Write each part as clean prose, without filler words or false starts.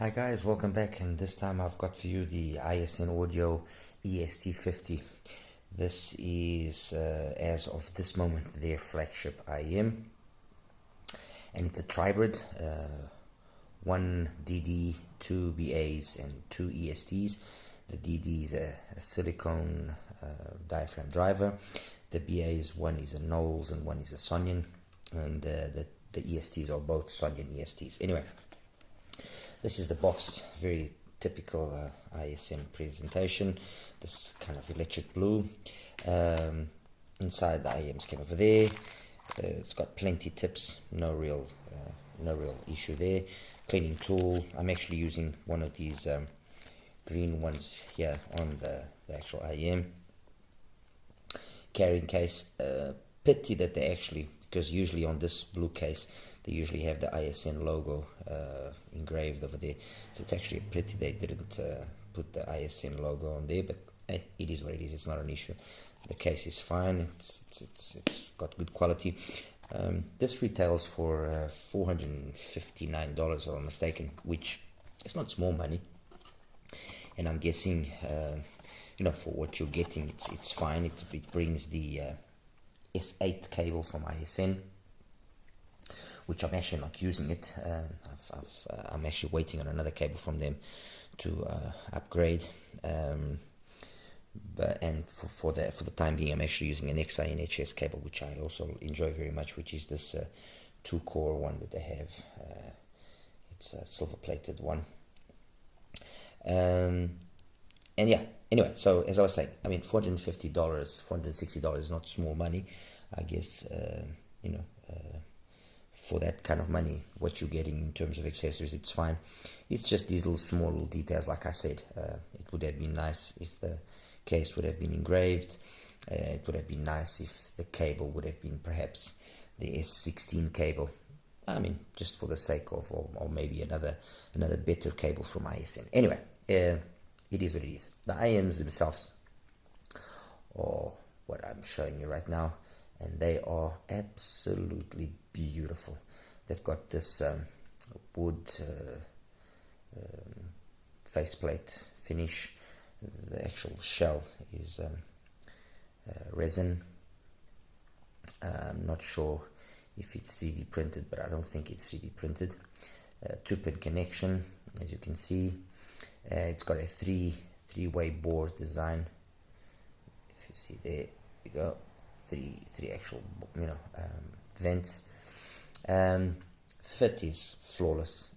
Hi guys, welcome back, and this time I've got for you the ISN Audio EST50. This is, as of this moment, their flagship IEM, and it's a trybrid, 1 DD, 2 BAs, and 2 ESTs. The DD is a silicone diaphragm driver. The BAs, one is a Knowles and one is a Sonian, and the ESTs are both Sonian ESTs. Anyway, this is the box, very typical ISN presentation. This kind of electric blue. Inside the IEMs came over there. It's got plenty tips, no real issue there. Cleaning tool. I'm actually using one of these green ones here on the actual IEM. Carrying case. Pity that they actually, because usually on this blue case they usually have the ISN logo engraved over there, so it's actually a pity they didn't put the ISN logo on there, but hey, it is what it is. It's not an issue. The case is fine. It's got good quality. This retails for $459 if I'm mistaken, which is not small money, and I'm guessing for what you're getting, it's fine. It brings the S8 cable from ISN, which I'm actually not using it. I'm actually waiting on another cable from them to upgrade. For the time being, I'm actually using an XINHS cable, which I also enjoy very much, which is this 2-core one that they have. It's a silver-plated one. And yeah, anyway, so as I was saying, I mean, $450, $460 is not small money. I guess, for that kind of money, what you're getting in terms of accessories, it's fine. It's just these small little details. Like I said, it would have been nice if the case would have been engraved. It would have been nice if the cable would have been perhaps the S16 cable. I mean, just for the sake of, or maybe another better cable from ISN. Anyway, it is what it is. The IEMs themselves are what I'm showing you right now, and they are absolutely beautiful. They've got this wood faceplate finish. The actual shell is resin. I'm not sure if it's 3D printed, but I don't think it's 3D printed. 2-pin connection, as you can see. It's got a three-way bore design. If you see, there you go, three actual vents. Fit is flawless.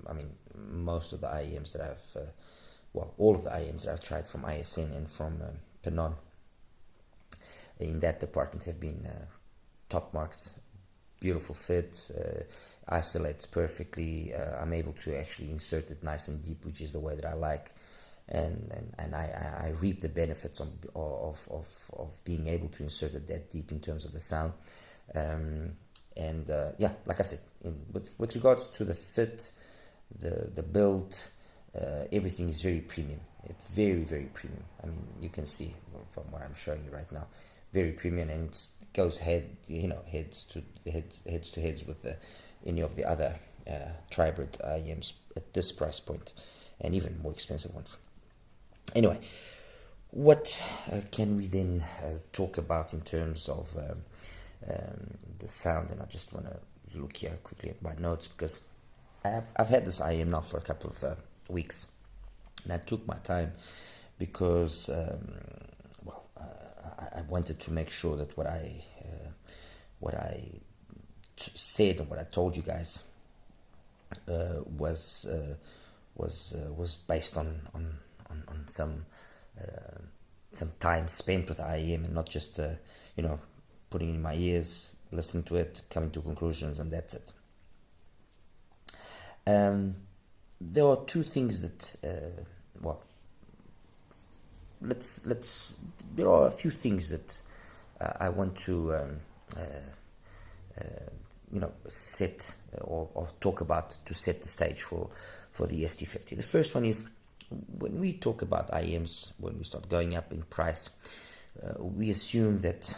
I mean, most of the IEMs that I've all of the IEMs that I've tried from ISN and from Penon in that department have been top marks. Beautiful fit, isolates perfectly. I'm able to actually insert it nice and deep, which is the way that I like, and I reap the benefits of being able to insert it that deep in terms of the sound. Yeah, like I said, with regards to the fit, the build, everything is very premium. Very, very premium. I mean, you can see from what I'm showing you right now, very premium, and it goes heads to heads with any of the other trybrid IEMs at this price point, and even more expensive ones. Anyway, what can we then talk about in terms of the sound? And I just want to look here quickly at my notes, because I've had this IEM now for a couple of weeks, and I took my time because I wanted to make sure that what I said and what I told you guys was based on some time spent with IEM, and not just putting it in my ears, listening to it, coming to conclusions, and that's it. There are two things that there are a few things that I want to set or talk about to set the stage for the EST50. The first one is, when we talk about IEMs, when we start going up in price, we assume that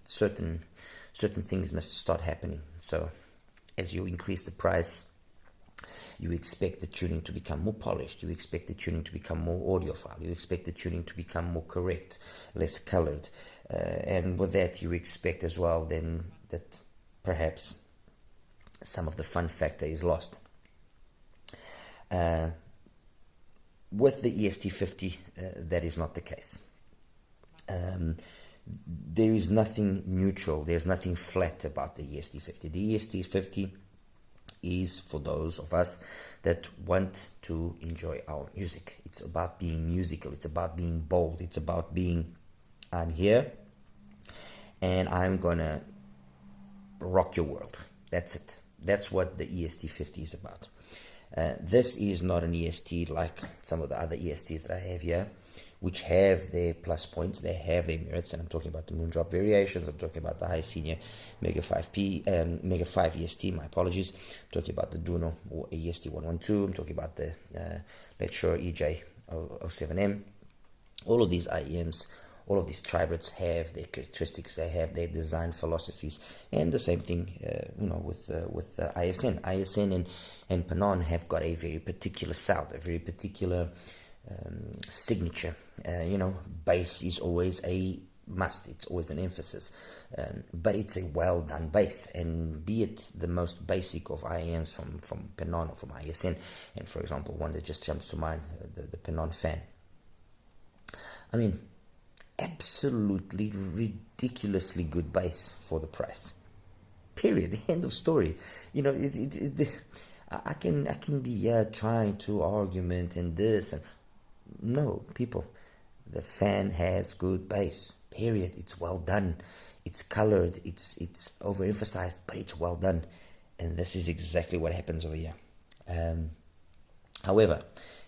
certain things must start happening. So as you increase the price, You expect the tuning to become more polished. You expect the tuning to become more audiophile. You expect the tuning to become more correct, less colored. And with that, you expect as well then that perhaps some of the fun factor is lost. With the EST50, that is not the case. There is nothing neutral, there's nothing flat about the EST50. The EST50 is for those of us that want to enjoy our music. It's about being musical, it's about being bold, it's about being, I'm here and I'm gonna rock your world. That's it. That's what the EST50 is about. This is not an EST like some of the other ESTs that I have here, which have their plus points, they have their merits, and I'm talking about the Moondrop variations, I'm talking about the HISENIOR Mega 5P, Mega 5 EST, my apologies, I'm talking about the Duno or EST 112, I'm talking about the Lecture EJ 07M. All of these IEMs, all of these tribreds have their characteristics, they have their design philosophies, and the same thing, with ISN. ISN and Penon have got a very particular sound, a very particular signature. Bass is always a must, it's always an emphasis, but it's a well done bass, and be it the most basic of IEMs from Penon or from ISN, and for example, one that just jumps to mind, the Penon fan. I mean, absolutely ridiculously good bass for the price. Period. End of story. I can be trying to argument and this and no, people. The fan has good bass. Period. It's well done. It's colored. It's overemphasized, but it's well done. And this is exactly what happens over here. However,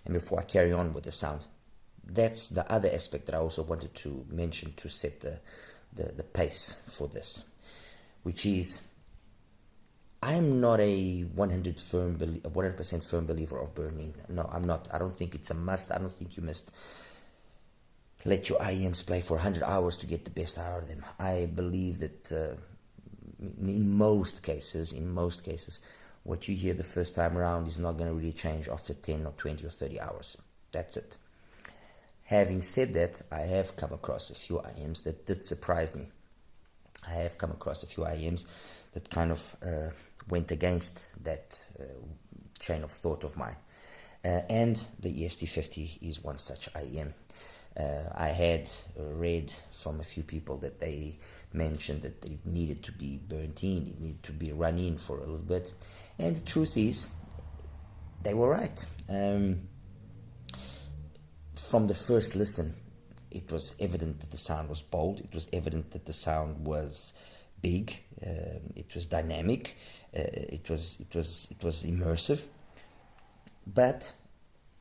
and before I carry on with the sound, that's the other aspect that I also wanted to mention to set the pace for this, which is I'm not a 100% firm believer of burn-in. No, I'm not. I don't think it's a must. I don't think you must let your IEMs play for 100 hours to get the best out of them. I believe that in most cases, what you hear the first time around is not going to really change after 10 or 20 or 30 hours. That's it. Having said that, I have come across a few IEMs that did surprise me. I have come across a few IEMs that kind of went against that chain of thought of mine. And the EST50 is one such IEM. I had read from a few people that they mentioned that it needed to be burnt in, it needed to be run in for a little bit. And the truth is, they were right. From the first listen, it was evident that the sound was bold. It was evident that the sound was big. It was dynamic. It was immersive. But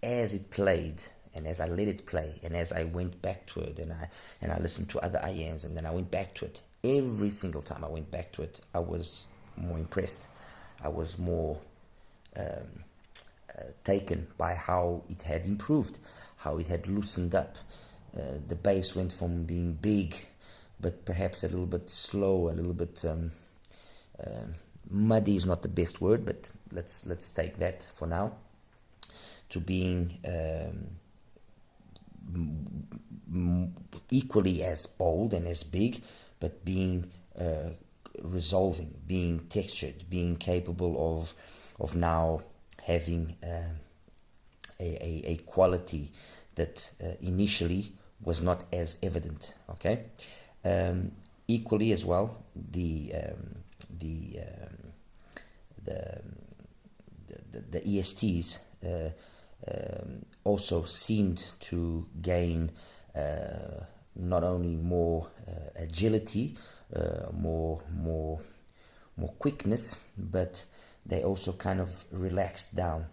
as it played, and as I let it play, and as I went back to it, and I listened to other IEMs, and then I went back to it. Every single time I went back to it, I was more impressed. I was more taken by how it had improved, how it had loosened up. The bass went from being big, but perhaps a little bit slow, a little bit muddy is not the best word, but let's take that for now, to being equally as bold and as big, but being resolving, being textured, being capable of now having a quality that initially was not as evident. Okay, equally as well, the ESTs also seemed to gain not only more agility, more quickness, but they also kind of relaxed down,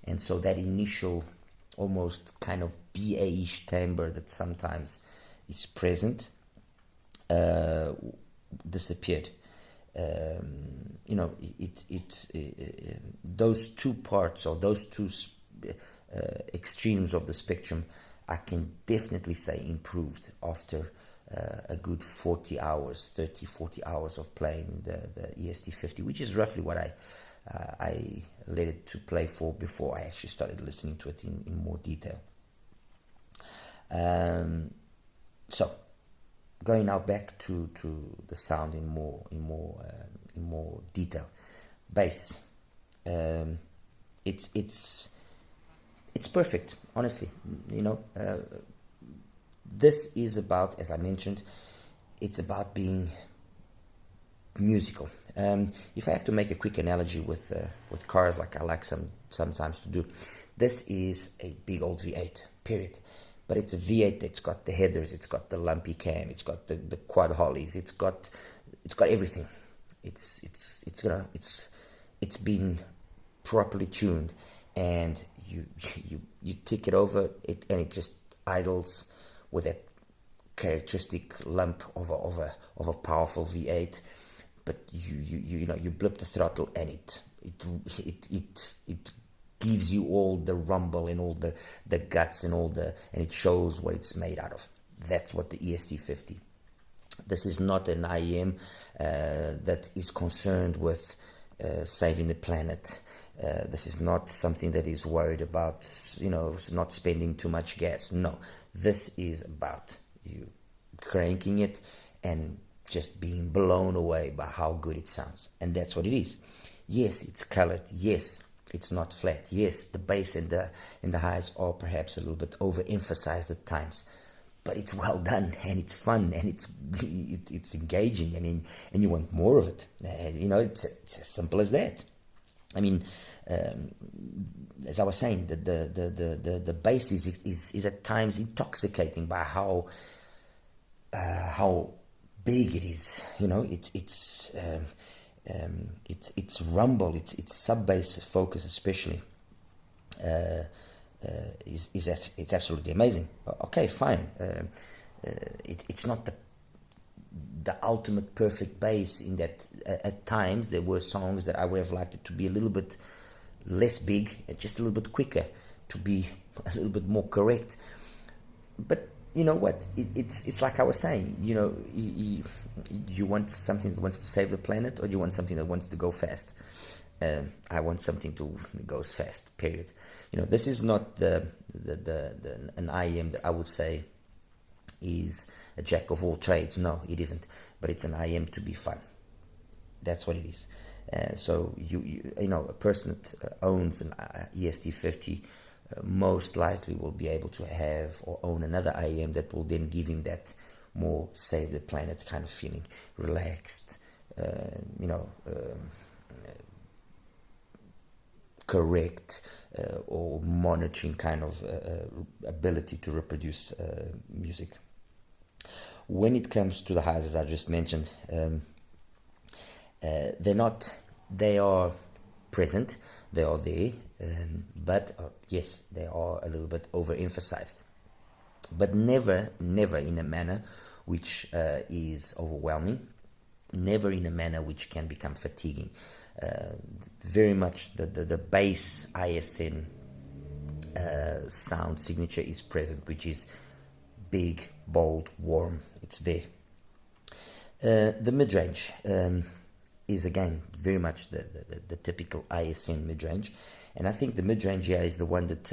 and so that initial almost kind of BA-ish timbre that sometimes is present disappeared. Those two parts, or those two extremes of the spectrum, I can definitely say improved after a good 40 hours of playing the EST50, which is roughly what I let it to play for before I actually started listening to it in more detail. So going now back to the sound in more detail. Bass, it's perfect, honestly. This is about, as I mentioned, it's about being musical. If I have to make a quick analogy with cars, like I like sometimes to do, this is a big old V8, period. But it's a V8 that's got the headers, it's got the lumpy cam, it's got the quad hollies, it's got everything. It's been properly tuned, and you tick it over it, and it just idles with that characteristic lump of a powerful V8. But you blip the throttle, and it gives you all the rumble and all the guts and and it shows what it's made out of. That's what the EST50. This is not an IEM that is concerned with saving the planet. This is not something that is worried about, not spending too much gas. No, this is about you cranking it and just being blown away by how good it sounds. And that's what it is. Yes, it's colored. Yes, it's not flat. Yes, the bass and the highs are perhaps a little bit overemphasized at times, but it's well done, and it's fun, and it's engaging, and you want more of it. It's as simple as that. I mean, as I was saying, the bass is at times intoxicating by how big it is. It's rumble, it's sub bass focus especially. It's absolutely amazing. Okay, fine. It's not the ultimate perfect bass, in that at times there were songs that I would have liked it to be a little bit less big and just a little bit quicker, to be a little bit more correct. But you know what? It's like I was saying. You want something that wants to save the planet, or you want something that wants to go fast. I want something that goes fast. Period. This is not an IEM that I would say is a jack of all trades. No, it isn't. But it's an IEM to be fun. That's what it is. So a person that owns an EST50 most likely will be able to have or own another IEM that will then give him that more save the planet kind of feeling, relaxed, correct, or monitoring kind of ability to reproduce music. When it comes to the highs, as I just mentioned, they are present, they are there, but yes, they are a little bit overemphasized, but never in a manner which is overwhelming, never in a manner which can become fatiguing. Very much the bass ISN sound signature is present, which is big, bold, warm. It's there. The mid-range is again very much the typical ISN mid-range, and I think the mid-range here is the one that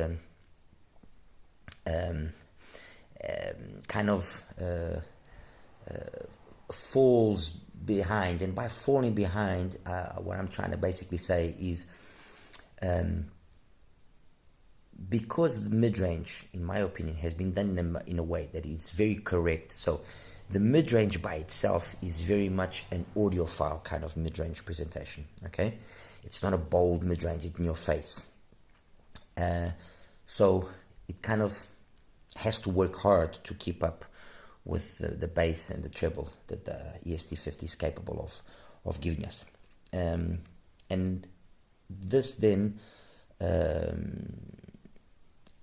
kind of falls behind. And by falling behind, what I'm trying to basically say is because the mid-range, in my opinion, has been done in a way that is very correct. So the mid-range by itself is very much an audiophile kind of mid-range presentation. Okay, it's not a bold mid-range in your face. So it kind of has to work hard to keep up with the bass and the treble that the EST50 is capable of giving us. And this then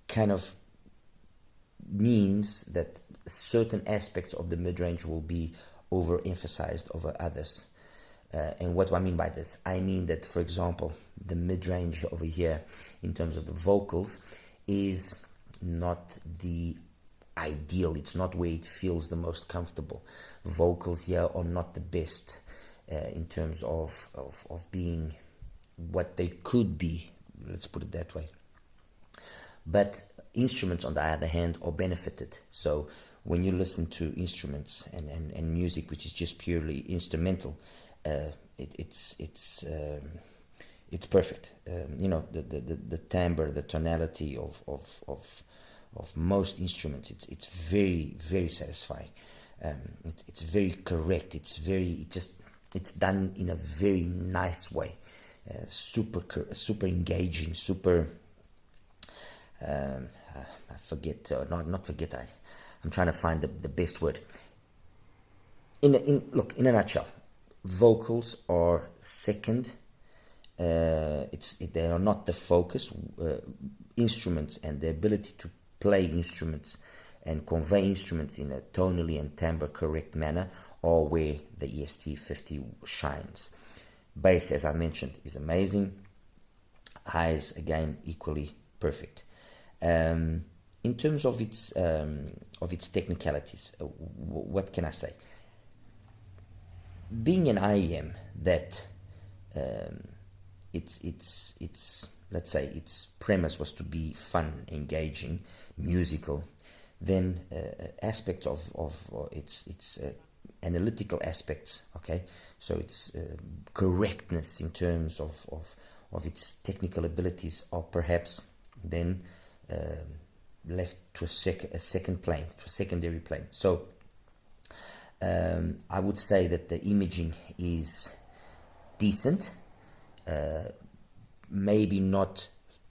kind of means that certain aspects of the mid-range will be overemphasized over others. And what do I mean by this? I mean that, for example, the mid-range over here in terms of the vocals is not the ideal. It's not where it feels the most comfortable. Vocals here are not the best in terms of being what they could be, let's put it that way. But instruments, on the other hand, are benefited. So when you listen to instruments and music which is just purely instrumental, it's perfect. The timbre, the tonality of most instruments, it's very, very satisfying. It's very correct. It's done in a very nice way, super engaging, super. I forget, not forget. I'm trying to find the best word. In a nutshell, vocals are second. They are not the focus. Instruments and the ability to play instruments and convey instruments in a tonally and timbre correct manner are where the EST50 shines. Bass, as I mentioned, is amazing. Highs, again, equally perfect. In terms of its technicalities, what can I say? Being an IEM that its let's say its premise was to be fun, engaging, musical, then aspects of its analytical aspects, okay, so its correctness in terms of its technical abilities are perhaps then left to a second plane, to a secondary plane. So I would say that the imaging is decent, maybe not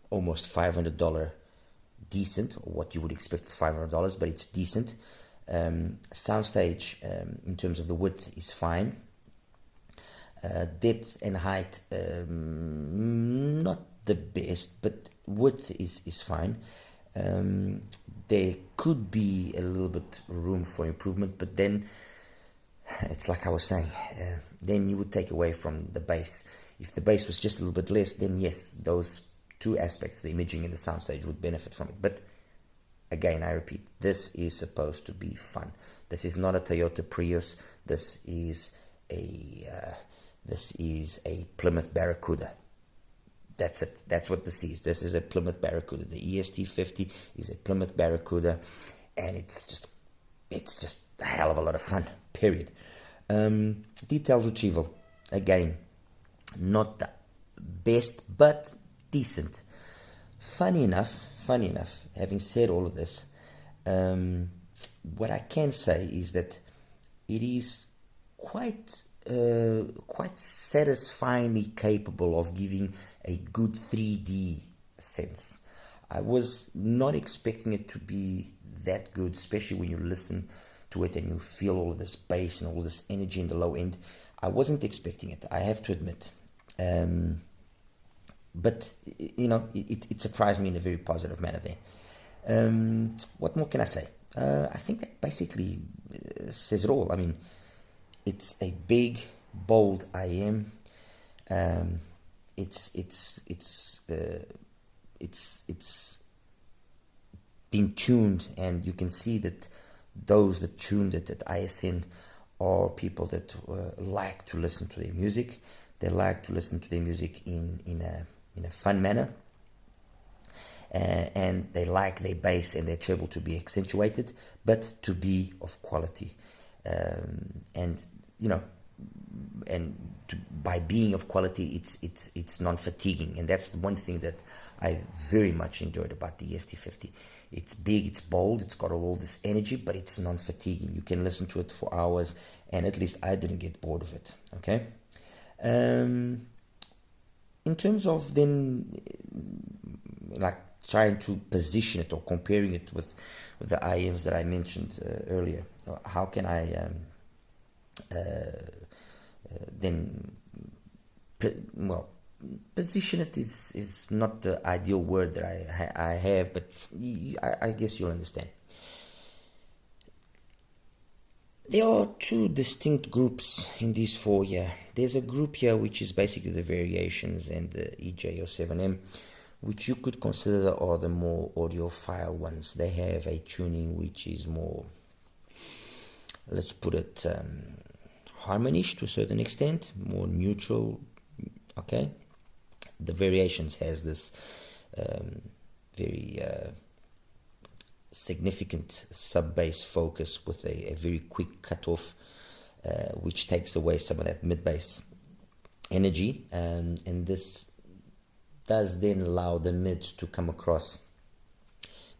almost $500 decent, or what you would expect for $500, but it's decent. Soundstage, in terms of the width, is fine. Depth and height, not the best, but width is fine. There could be a little bit room for improvement, but then it's like I was saying, then you would take away from the bass. If the bass was just a little bit less, then yes, those two aspects, the imaging and the soundstage, would benefit from it. But again, I repeat, this is supposed to be fun. This is not a Toyota Prius. This is a Plymouth Barracuda. That's it. That's what this is. This is a Plymouth Barracuda. The EST50 is a Plymouth Barracuda, and it's just a hell of a lot of fun. Period. Detailed retrieval, again, not the best, but decent. Funny enough, having said all of this, what I can say is that it is quite satisfyingly capable of giving a good 3D sense. I was not expecting it to be that good, especially when you listen to it and you feel all of this bass and all this energy in the low end. I wasn't expecting it, I have to admit. But it surprised me in a very positive manner there. What more can I say? I think that basically says it all. I mean, it's a big, bold IM. It's been tuned, and you can see that those that tuned it at ISN are people that like to listen to their music. They like to listen to their music in a fun manner, and they like their bass and their treble to be accentuated, but to be of quality. By being of quality, it's non-fatiguing, and that's the one thing that I very much enjoyed about the EST50. It's big, it's bold, it's got all this energy, but it's non-fatiguing. You can listen to it for hours, and at least I didn't get bored of it. Okay. In terms of then, like, trying to position it or comparing it with the IEMs that I mentioned earlier, how can I then, position it is not the ideal word that I have, but I guess you'll understand. There are two distinct groups in these four here. There's a group here which is basically the variations and the EJ07M, which you could consider are the more audiophile ones. They have a tuning which is more, let's put it, harmonish to a certain extent, more neutral, okay? the variations has this very significant sub-bass focus with a very quick cutoff, which takes away some of that mid-bass energy, and this does then allow the mids to come across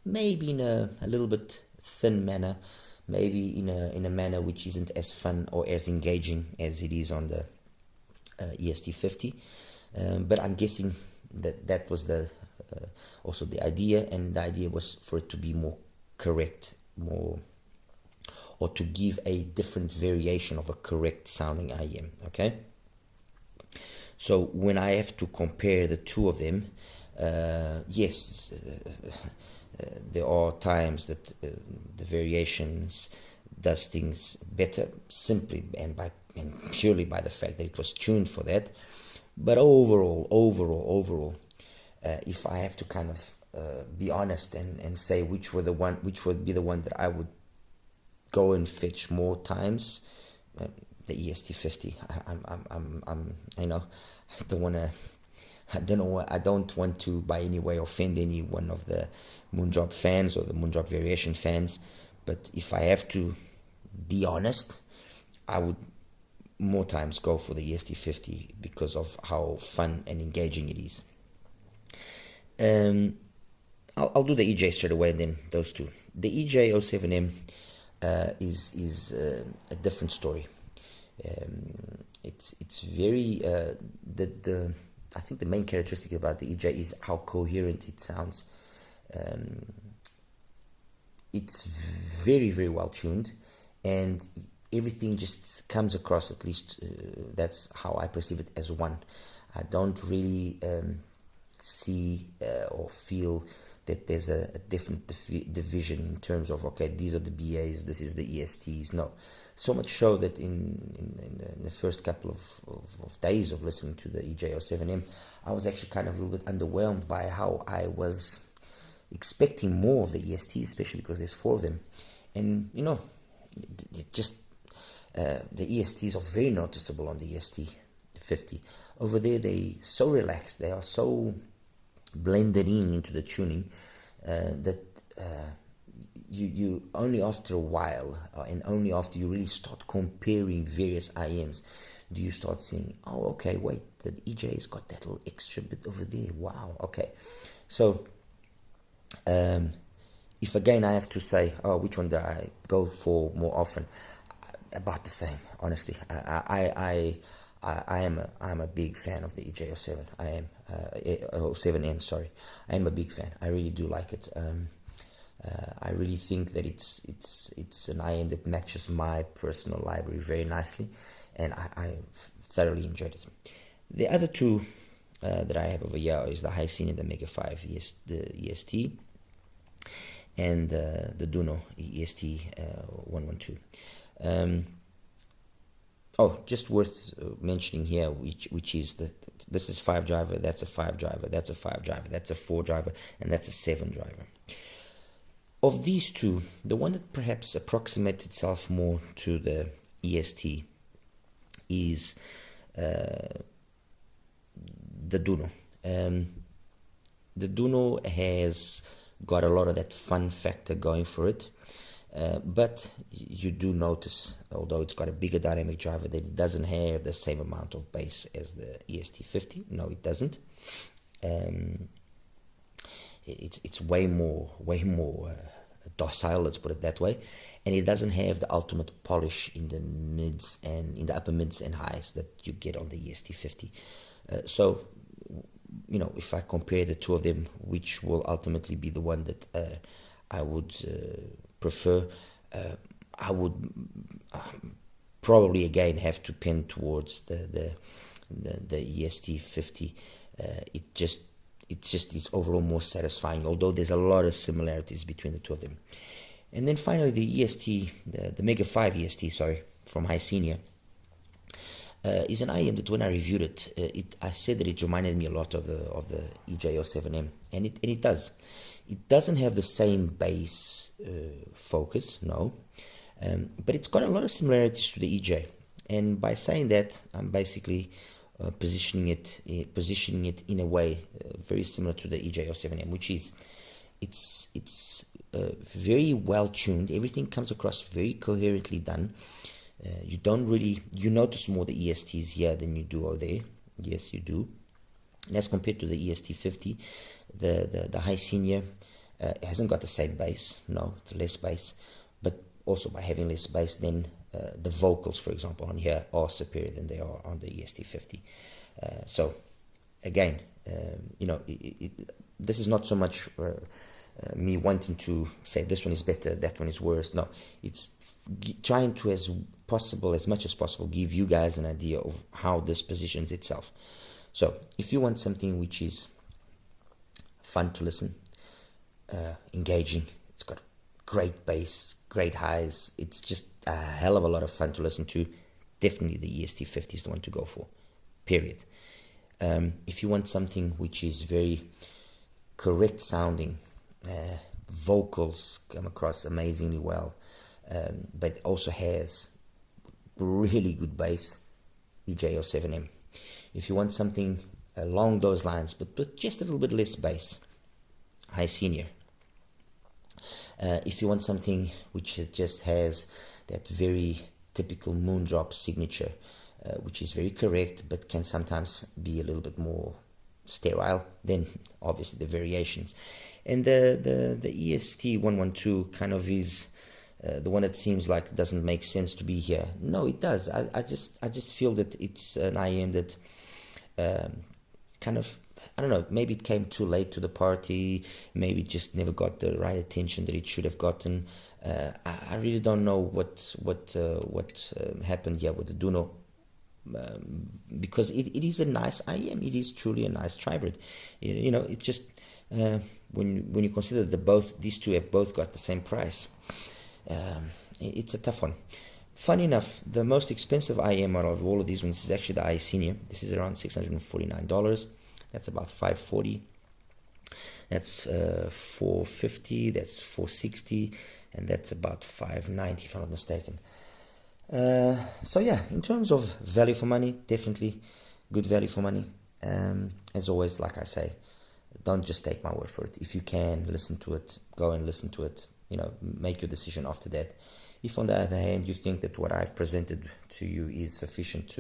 maybe in a little bit thin manner, maybe in a manner which isn't as fun or as engaging as it is on the EST50, but I'm guessing that was the also the idea, and the idea was for it to be more correct, more, or to give a different variation of a correct sounding IEM. Okay, so when I have to compare the two of them, yes, there are times that the variations does things better simply and purely by the fact that it was tuned for that. But overall, if I have to kind of be honest and say which would be the one that I would go and fetch more times, the EST50. I don't want to by any way offend any one of the Moonjob fans or the Moonjob variation fans, but if I have to be honest, I would more times go for the EST50 because of how fun and engaging it is. I'll do the EJ straight away and then those two. The EJ07M is a different story. It's very I think the main characteristic about the EJ is how coherent it sounds. It's very well tuned, and everything just comes across, at least that's how I perceive it, as one. I don't really see or feel that there's a different division in terms of, okay, these are the BAs, this is the ESTs. No, so much so that in the first couple of days of listening to the EJ07M, I was actually kind of a little bit underwhelmed by how I was expecting more of the ESTs, especially because there's 4 of them. And just the ESTs are very noticeable on the EST50. Over there, they're so relaxed, they are so blended into the tuning that you only after a while and only after you really start comparing various IMs do you start saying, oh, okay, wait, the EJ's got that little extra bit over there. Wow, okay. So if again I have to say, oh, which one do I go for more often? About the same, honestly. I'm a big fan of the EJ07. I am 07M. Sorry, I am a big fan. I really do like it. I really think that it's an IM that matches my personal library very nicely, and I thoroughly enjoyed it. The other two that I have over here is the HISENIOR, the Mega 5 the EST, and the Duno EST 112. Just worth mentioning here, which is that this is 5 driver, that's a 5 driver, that's a 5 driver, that's a 4 driver, and that's a 7 driver. Of these two, the one that perhaps approximates itself more to the EST is the Duno. The Duno has got a lot of that fun factor going for it. But you do notice, although it's got a bigger dynamic driver, that it doesn't have the same amount of bass as the EST50. No, it doesn't. It's way more docile, let's put it that way, and it doesn't have the ultimate polish in the mids and in the upper mids and highs that you get on the EST50. So, if I compare the two of them, which will ultimately be the one that I would prefer, I would probably again have to pen towards the EST50. It just is overall more satisfying, although there's a lot of similarities between the two of them. And then finally the EST, the Mega 5 EST, from HISENIOR, is an IM that when I reviewed it, I said that it reminded me a lot of the EJ07M, and it does. It doesn't have the same bass focus, no, but it's got a lot of similarities to the EJ. And by saying that, I'm basically positioning it in a way very similar to the EJ07M, which is it's very well tuned. Everything comes across very coherently done. You don't really, you notice more the ESTs here than you do over there. Yes, you do. And as compared to the EST50, the HISENIOR hasn't got the same bass. No, it's less bass. But also by having less bass, then the vocals, for example, on here are superior than they are on the EST50. So again, this is not so much me wanting to say this one is better, that one is worse. No, it's trying to, as much as possible, give you guys an idea of how this positions itself. So if you want something which is fun to listen, engaging, it's got great bass, great highs, it's just a hell of a lot of fun to listen to, definitely the EST50 is the one to go for, period. If you want something which is very correct sounding, vocals come across amazingly well, but also has really good bass, EJ07M. If you want something along those lines, but just a little bit less bass, HISENIOR. If you want something which just has that very typical Moondrop signature, which is very correct, but can sometimes be a little bit more sterile, then obviously the variations. And the EST112 kind of is the one that seems like doesn't make sense to be here. No, it does. I just feel that it's an IM that kind of, I don't know, maybe it came too late to the party, maybe it just never got the right attention that it should have gotten. I really don't know what happened here with the Duno, because it is a nice IM. It is truly a nice tribrid. It just when you consider that these two have both got the same price, it's a tough one. Funny enough, the most expensive IM out of all of these ones is actually the HISENIOR. This is around $649. That's about $540. That's $450. That's $460, and that's about $590 if I'm not mistaken. So yeah, in terms of value for money, definitely good value for money. As always, like I say, don't just take my word for it. If you can listen to it, go and listen to it. Make your decision after that. If on the other hand you think that what I've presented to you is sufficient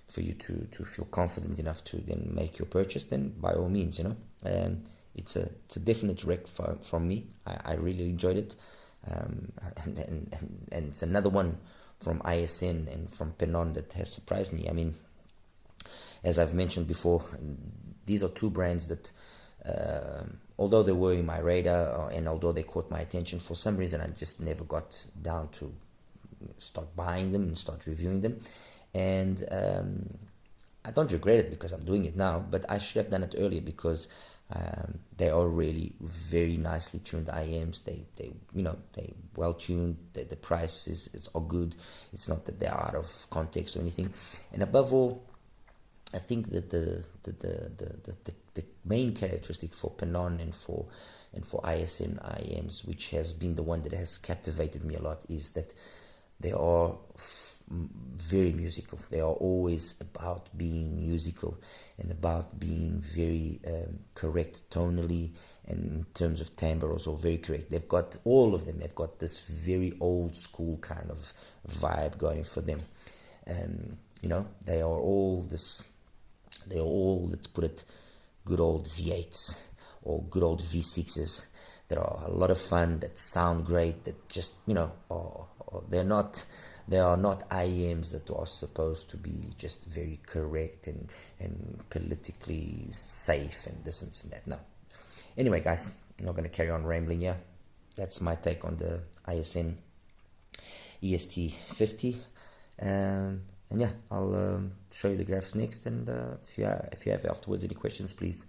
for you to feel confident enough to then make your purchase, then by all means, it's a definite rec from me. I really enjoyed it, and it's another one from ISN and from Penon that has surprised me. I mean, as I've mentioned before, these are two brands that, although they were in my radar and although they caught my attention, for some reason I just never got down to start buying them and start reviewing them. And I don't regret it because I'm doing it now, but I should have done it earlier because they are really very nicely tuned IMs. They well tuned. The price is all good. It's not that they're out of context or anything. And above all, I think that the main characteristic for Penon and for ISN IMs, which has been the one that has captivated me a lot, is that they are very musical. They are always about being musical and about being very correct tonally, and in terms of timbre also very correct. They've got, all of them have got this very old school kind of vibe going for them. They are all, let's put it, good old V8s or good old V6s that are a lot of fun, that sound great, that just, they are not IMs that are supposed to be just very correct and politically safe and this and that. No. Anyway, guys, I'm not going to carry on rambling here. That's my take on the ISN EST50. And yeah, I'll show you the graphs next. And if you have afterwards any questions, please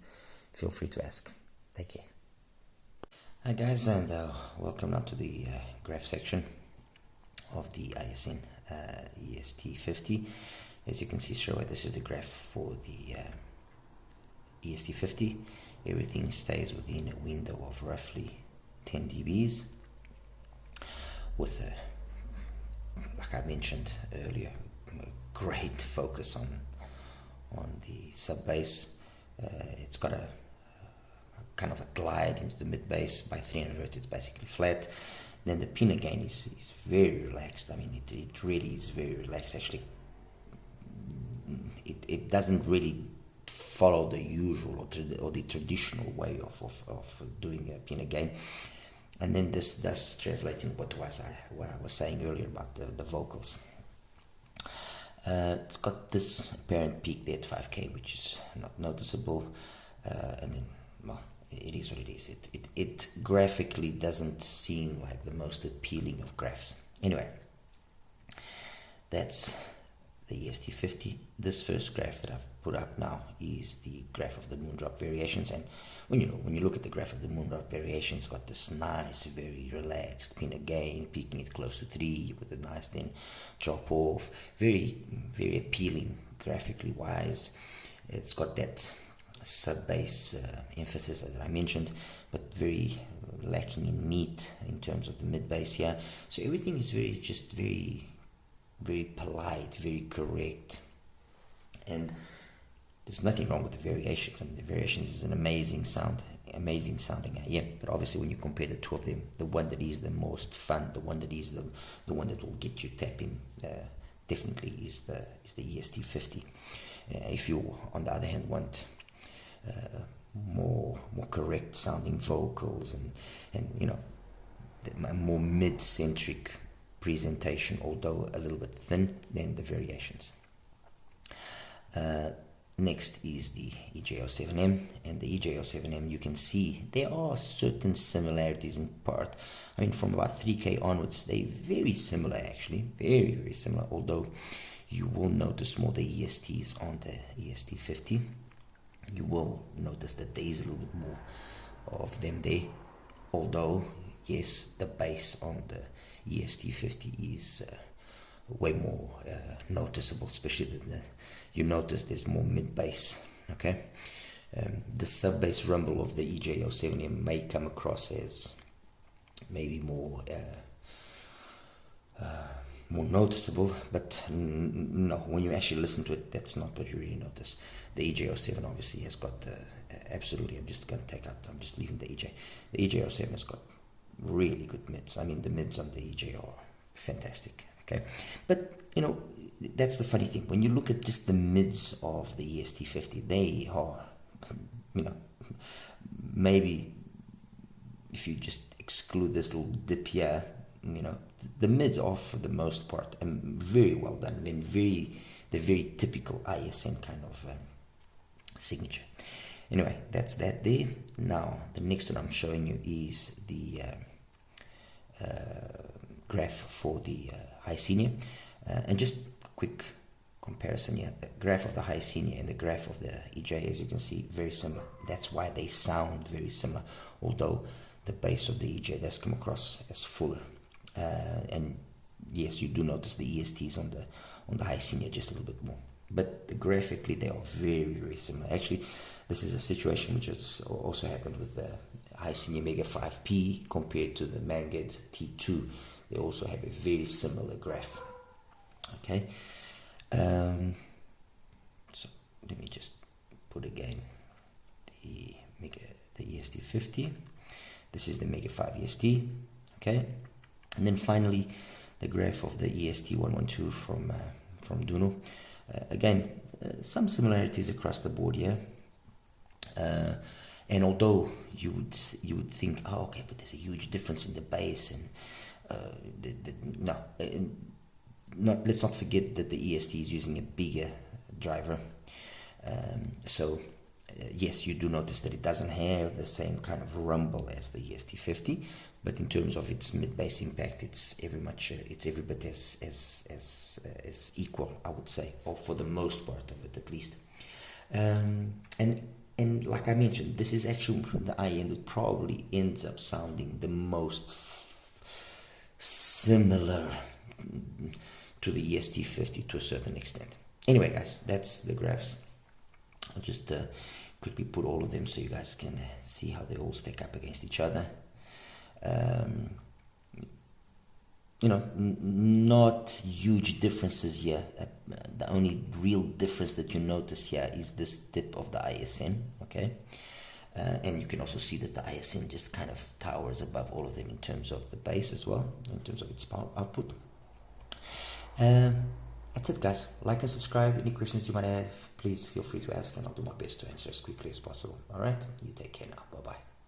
feel free to ask. Take care. Hi guys, and welcome now to the graph section of the ISN EST50. As you can see straight away, this is the graph for the EST50. Everything stays within a window of roughly 10 dBs with like I mentioned earlier, a great focus on the sub bass. It's got a kind of a glide into the mid bass. By 300 hertz, it's basically flat. Then the Penon gain is very relaxed. I mean, it really is very relaxed. Actually, it doesn't really follow the usual or the traditional way of doing a Penon gain. And then this does translate in what I was saying earlier about the vocals. It's got this apparent peak there at 5K, which is not noticeable. And then, well, it is what it is. It graphically doesn't seem like the most appealing of graphs. Anyway, that's the EST50. This first graph that I've put up now is the graph of the moondrop variations, and when you look at the graph of the moondrop variations, it's got this nice, very relaxed Penon gain, peaking it close to 3 with a nice then drop off. Very, very appealing graphically wise. It's got that sub-bass emphasis that I mentioned, but very lacking in meat in terms of the mid-bass here. So everything is very very polite, very correct, and there's nothing wrong with the variations. I mean, the variations is an amazing sounding yeah. But obviously, when you compare the two of them, the one that is the most fun, the one that is the one that will get you tapping, definitely is the EST50. If you, on the other hand, want more correct sounding vocals and a more mid-centric presentation, although a little bit thin, than the variations. Next is the EJ07M, and the EJ07M, you can see there are certain similarities in part. I mean, from about 3K onwards, they're very similar actually, very, very similar, although you will notice more the ESTs on the EST50. You will notice that there is a little bit more of them there, although yes, the bass on the EST50 is way more noticeable, especially you notice there's more mid bass. Okay, the sub bass rumble of the EJ07M may come across as maybe more noticeable, but no, when you actually listen to it, that's not what you really notice. The EJ07 obviously has got absolutely. I'm just leaving the EJ. The EJ07 has got really good mids. I mean, the mids on the EJ are fantastic. Okay, but that's the funny thing. When you look at just the mids of the EST50, they are, maybe if you just exclude this little dip here, the mids are for the most part very well done. And the very typical ISN kind of signature. Anyway, that's that there. Now, the next one I'm showing you is the graph for the HISENIOR. And just a quick comparison here. The graph of the HISENIOR and the graph of the EJ, as you can see, very similar. That's why they sound very similar, although the bass of the EJ does come across as fuller. And yes, you do notice the ESTs on the HISENIOR just a little bit more. But graphically, they are very, very similar. Actually, this is a situation which has also happened with the HISENIOR Mega 5P compared to the Manged T2. They also have a very similar graph. Okay, so let me just put again the EST50. This is the Mega 5 EST. Okay, and then finally the graph of the EST112 from Duno. Again, some similarities across the board here. And although you would think, oh, okay, but there's a huge difference in the bass, and let's not forget that the EST is using a bigger driver. So yes, you do notice that it doesn't have the same kind of rumble as the EST50, but in terms of its mid-bass impact, it's every bit as equal, I would say, or for the most part of it at least. And like I mentioned, this is actually the IN that probably ends up sounding the most similar to the EST50 to a certain extent. Anyway, guys, that's the graphs. I'll just quickly put all of them so you guys can see how they all stack up against each other. not huge differences here. The only real difference that you notice here is this tip of the ISN, okay? And you can also see that the ISN just kind of towers above all of them in terms of the bass as well, in terms of its output. That's it, guys. Like and subscribe. Any questions you might have, please feel free to ask, and I'll do my best to answer as quickly as possible. All right? You take care now. Bye-bye.